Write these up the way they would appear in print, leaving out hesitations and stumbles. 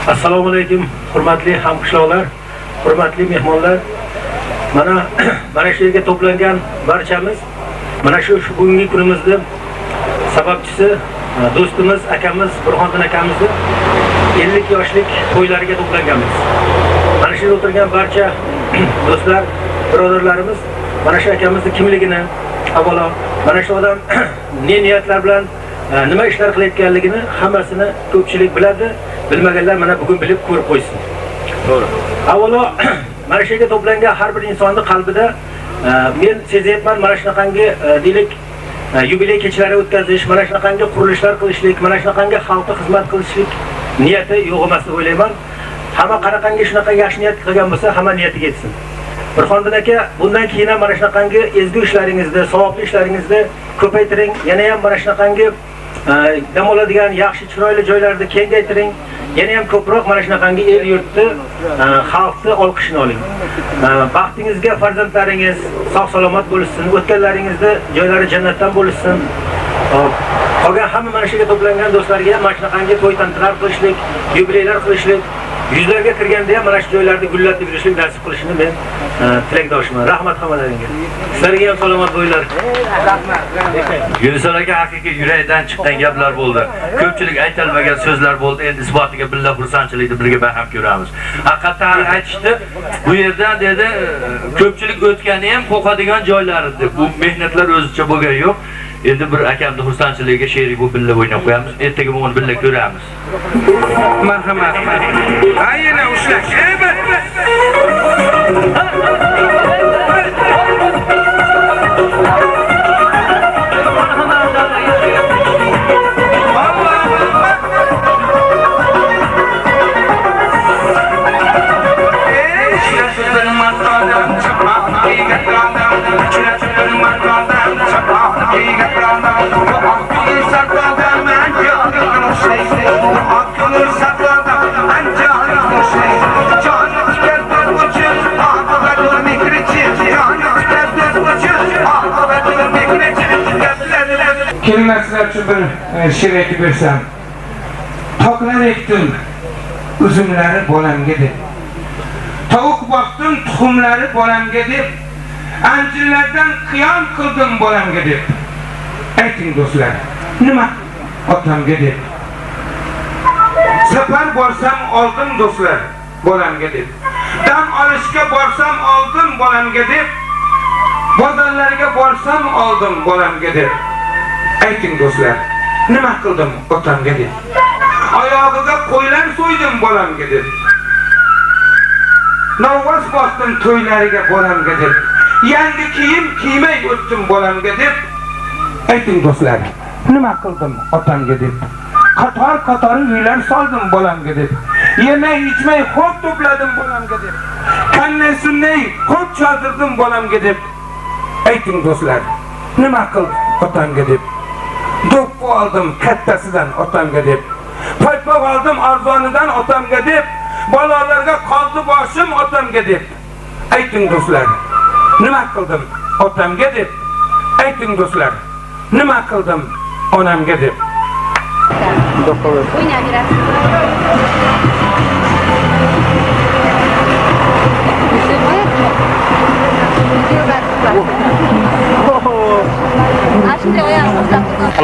Assalomu alaykum, hurmatli hamqishloqlar, hurmatli mehmonlar. Mana shu yerga to'plangan barchamiz, mana shu bugungi kunimizni sababchisi do'stimiz, akamiz Burxonxon akamizni 50 yoshlik to'ylariga to'planganmiz. Mana shu yerda o'tirgan barcha do'stlar, birodarlarimiz mana shu akamizni kimligini, avvalo mana shu odam ne niyatlar bilan nima ishlar qilayotganligini hammasini ko'pchilik biladi. Bilmaganlar mana bugun bilib ko'rib qo'ysin. To'g'ri. Avvalo mana shu yerga to'plangan har bir insonning qalbida men sezyapman mana shunaqangi deylik yubiley kechalari o'tkazish, mana shunaqangi qurilishlar qilishlik, mana shunaqangi xalqqa xizmat qilishlik niyati yo'q emas deb o'ylayman. Hamma qanaqangi shunaqa yaxshi niyat qilgan bo'lsa, hamma niyatiga yetsin. Burxonxon aka, bundan keyin ham mana shunaqangi ezgu ishlaringizni, savobli ishlaringizni ko'paytiring. Yana ham mana shunaqangi dam oladigan yaxshi chiroyli joylarni kengaytiring. Yana ham ko'proq mana shunaqangi el yurtni, xalqni olqishini oling. Baxtingizga farzandlaringiz sog'-salomat bo'lsin, o'tganlaringizni joylari jannatdan bo'lsin. Qolgan hamma mana shu yerga to'plangan do'stlarga ham mana shunaqangi to'y tantanalar qilishlik, yubileylar qilishlik, yuzlarga kirganda ham mana shu joylarda gullatib yurishlik nasib qilishini men tilakdoshiman. Rahmat hammalaringga. Sizlarga ham salomat bo'linglar. Rahmat. Yunusal aka haqiqiy yurakdan chiqqan gaplar bo'ldi. Ko'pchilik aytilmagan so'zlar bo'ldi. Endi isbotiga billa xursandchilikni birga baham ko'ramiz. Haqiqatan aytishdi, bu yerdan dedi ko'pchilik o'tgani ham qo'qadigan joylar edi. Bu mehnatlar o'zicha bo'lgan yo'q. Endi bir akamning xursandchiligiga sherik bu billa o'ynab qo'yamiz. Ertaga buni billa ko'ramiz. Marhamat. Ayna ushlash. Kelimasilar uchun bir she'r aytib bersam. Toklar ekdim, uzumlari bolamga deb. Tovuq boqdim, tuxumlari bolamga deb. Anjirlardan qiyom qildim bolamga deb. Ayting do'stlar, nima otamga deb. Safar borsam oldim do'stlar bolamga deb. Dam olishga borsam oldim bolamga deb. Bozorlarga borsam oldim bolamga deb. Ayting do'stlar, nima qildim otamga deb. Oyog'iga qo'ylar so'ydim bolamga deb. Novvos bosdim to'ylariga bolamga deb. Yangi kiyim kiymay o'tdim bolamga deb. Ayting do'stlar, nima qildim otamga deb. Qator uylar soldim bolamga deb. Yemay ichmay xo'p to'pladim bolamga deb. Qanday sunnay xo'p chodirdim bolamga deb. Ayting do'stlar, nima qildim otamga deb. Do'ppi oldim kattasidan otamga deb. Paypoq oldim arzonidan otamga deb. Balolarga qoldi boshim otamga deb. Ayting do'stlar, nima qildim otamga deb. Ayting do'stlar, nima qildim onamga deb.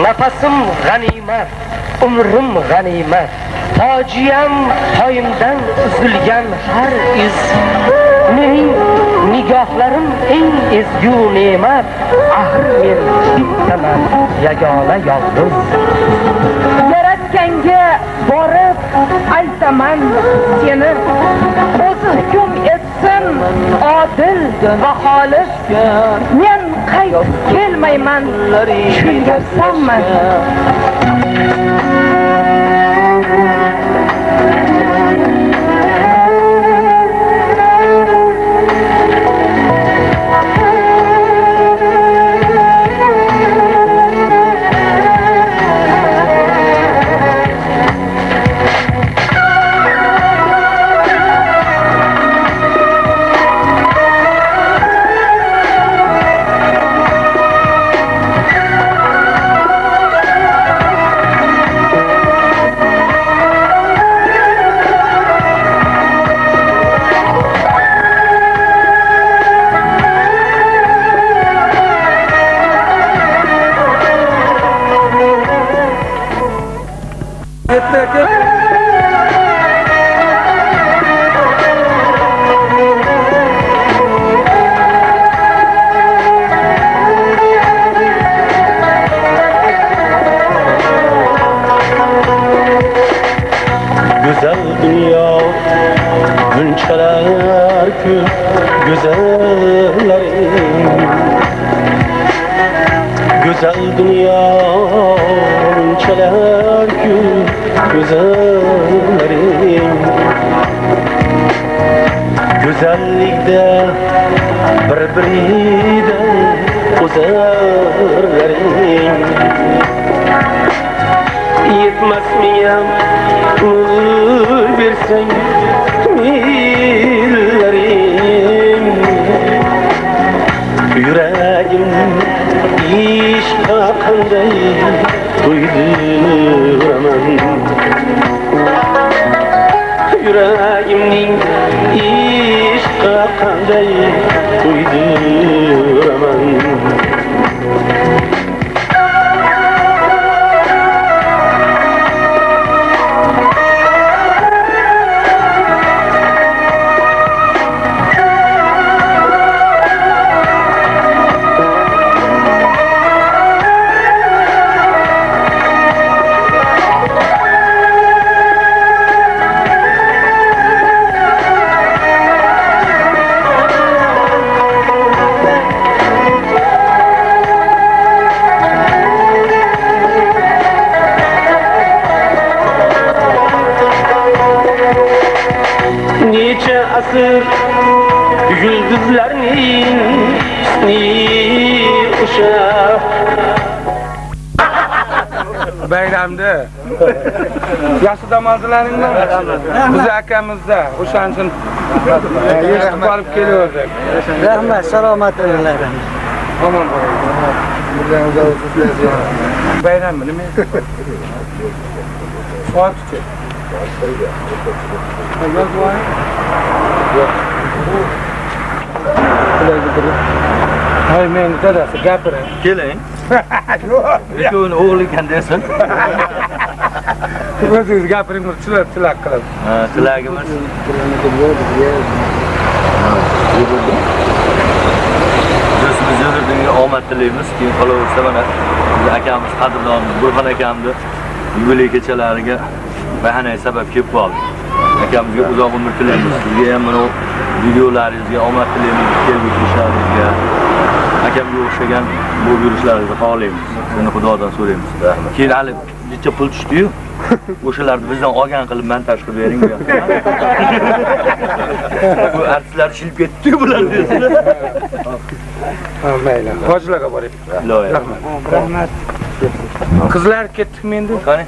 Nafasim g'animat, umrim g'animat. Tojiyam toyimdan uzilgan har iz. Mening nigohlarim eng ezgu ne'mat. Axir men bittaman, yagona yolg'iz. Yaratganga borib aytaman seni. O'zi hukm etsin odil va xolis. Men qaytib kelmayman, tushunarsanmi? ketdi aka. Güzel dünya günçeler gün güzellerim. Güzel dünya günçeler gün güzellerim. Güzellikte birbirinden güzellerim. Yetmez miyem versen millerim. Yüreğim işe kanday duyduramam. Yüreğimnin işe kanday duyduramam. Nice asır yıldızlarının ismi uşaq. Bayramda yaxshi damozlaringmi? Biz akamizda o'shaning yetib olib kelaverdik. Rahmat, salomat bo'linglar. Omon bo'ling. Bayram nima? Soatchi. Hay men dadasi gapiring. Keling. Ikkovini o'g'li ekan desin. O'zingiz gapiring, tilak qilib. Ha, tilagimiz. Do'stimiz Yo'ldinga omad tilaymiz. Keyin qolaversa mana biz akamiz qadrdonimiz Burxon akamni yubiley kechalariga bahana sabab kelib qoldi. Akamizga uzoq umr tilaymiz. Sizga ham mana videolaringizga omad tilaymiz. Kelgusi ishlaringizga akamga o'xshagan bu yurishlaringizni xohlaymiz. Sizni Xudodan so'raymiz. Rahmat. Keyin hali necha pul tushdi-yu, o'shalarni bizdan olgan qilib montaj qilib bering bu yoqqa. Bu artistlar shilib ketdi bular deysizlar. Ha, mayli. Hojilarga borib. Rahmat. Qizlar ketdikmi endi? Qani?